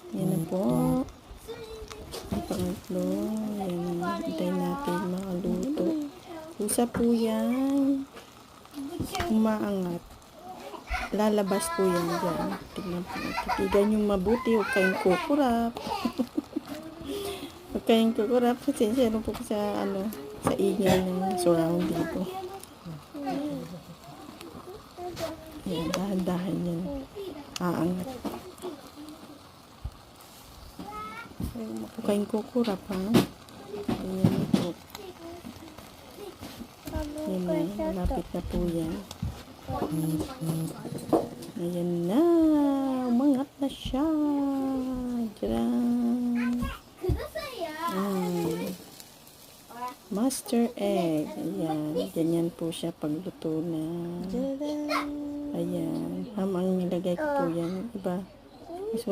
Yan na po. Ang pangatlo. Yan. Hintayin natin makaluto. Kusa po yan. Umaangat. Lalabas po yan dyan. Tignan po. Titigan yung mabuti. Huwag kayong kukurap. Huwag kayong kukurap. Pasensya po sa sa ingay ng surround dito. Yan. Dahan-dahan yan. Aangat. Huwag kayong kukurap, ha? Ayan po. Yan na. Malapit na po yan. Ayan na. Umangat na siya. Diyan. Master egg. Ayan. Ganyan po siya pagluto na. Ayan. Hamang nilagay ko po yan. Iba. Mas